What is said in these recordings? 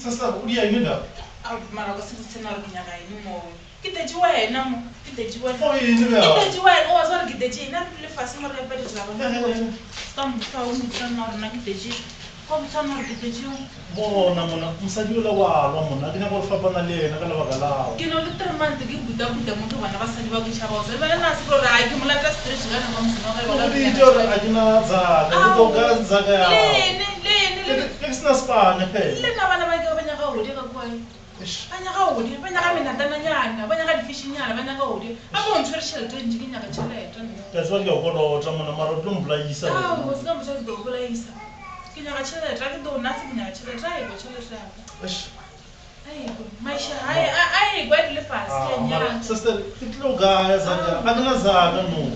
Sasa udia ini dah. Mara ko siku tena rukinyaka ini mo. Kiteji wena mo. Kiteji wena. Oh ini dah. Kiteji wena. Oh sorry kiteji. Na le fasi mara ya pedi zaba. Stam tana na kiteji. Kom tana kiteji. Bona mona msajula wa mona kina ko fapa na le na kala bagala. Kino le tremante ki buda mo bana basadi ba kuchaba zo. Bana na siko ra ki mula ka stress ga na msino ga wala. Ndi jora ajina za ka ko ganza ga ya. Le Kesna spa ne pe. Le na bana ba ke banya ga hodi ka kwai. Banya ga hodi, banya ga mina tana nyana, banya ga fish nyana, banya ga hodi. Abo ntshwere shelter njiki nyaka chelete. That's what you go to mona maro dumbla isa. Ah, wo ska mtshwere do bula isa. Kinyaka chelete, ra ke do nasi kinyaka chelete, ai go chelete ya. Ai go, maisha, ai go le fast ya nyana. Sister, kitlo ga ya zanga, agna zaga no.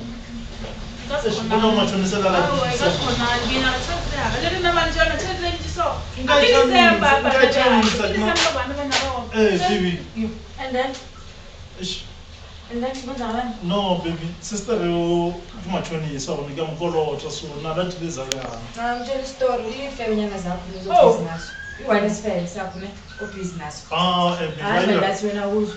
Bona machonisela la. Ah, ai ga khona kinyaka chelete ya. Le rena manje ona chelete njiso. Baby. And then? Ish. And then what's that? No, baby. Sister, you machoni so ni gamkolo so na that is a Tell story feminine as business. You want to spend something or business. That's when I was.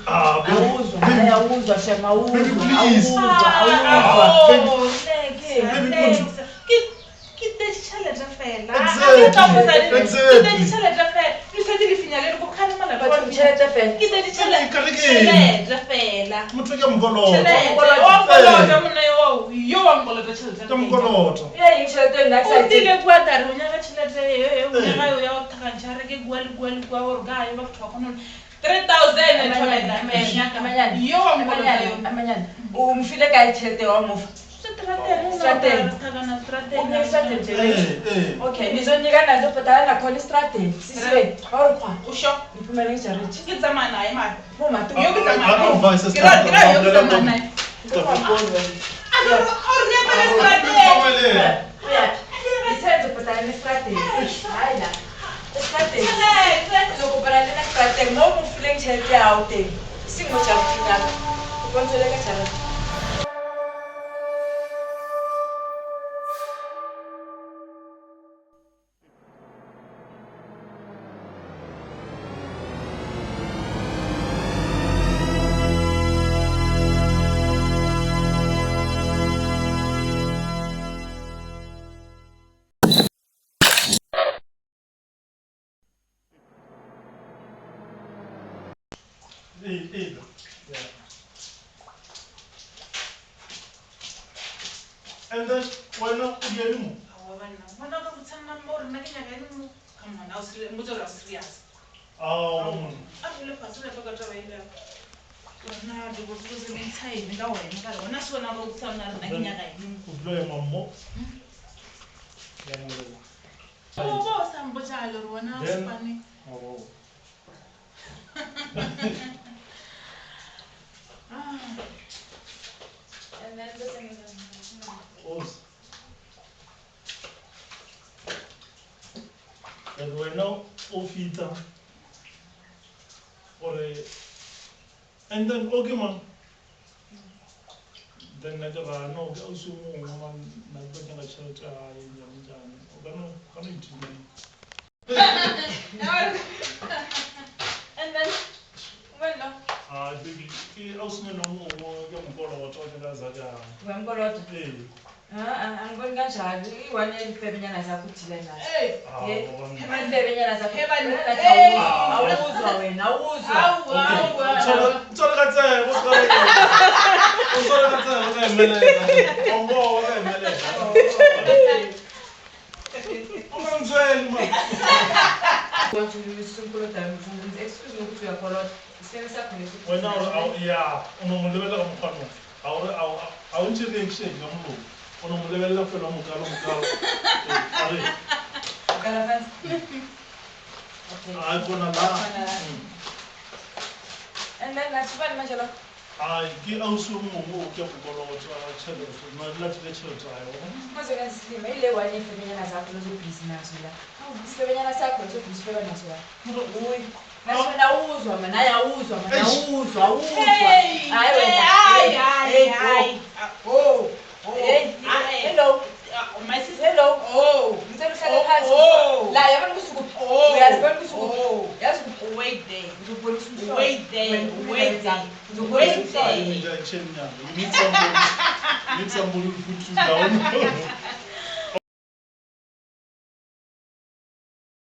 Okay, nizonyika nazo patala na khona strategy. Siswe, awurikwa. Usho. Iphumelele charity. Ngizama naye manje. Phuma tu. And then why not put your room? Come on, I was serious. Oh, And then the thing is and we're now ofita or and then okay man then I no also man na banya na church njani ogano kana itini and then well baby ki also no mo ya mkola watu wakazaga wemkoloto angiboni kanjalo iwane ifebenyana zakho uthile nazo ifebenyana zakho awuzwa wena awuzwa uthola katsele uthola katsele ukayimelela ongo ukayimelela umamzweli ma wathi usinkolo dami excuse me ukuthi uyakolota isifene sakho wena ya unomulebela kamkhwano awuntshi reaction ngamlo unomulebela fela mukalo are ukala phansi hayi khona la and then nasibani manje lo hayi ke awusumungu ke kukolota chelo na lathi le chelo tayo maze kanzima ile wani ifebenyana zakho lozobusiness la isifebenyana sakho lozobusiness naso la uyi nasona uzwa mana ayawuzwa mana awuzwa hayi oh hello my sister. Hello. Oh, ngicela uhlale phansi. La yabona kusukuphi? Uyazibona kusukuphi? Yazi Uzobonisa umhlobo. Wait there. Uzobonisa umhlobo. You need somebody who puts you down.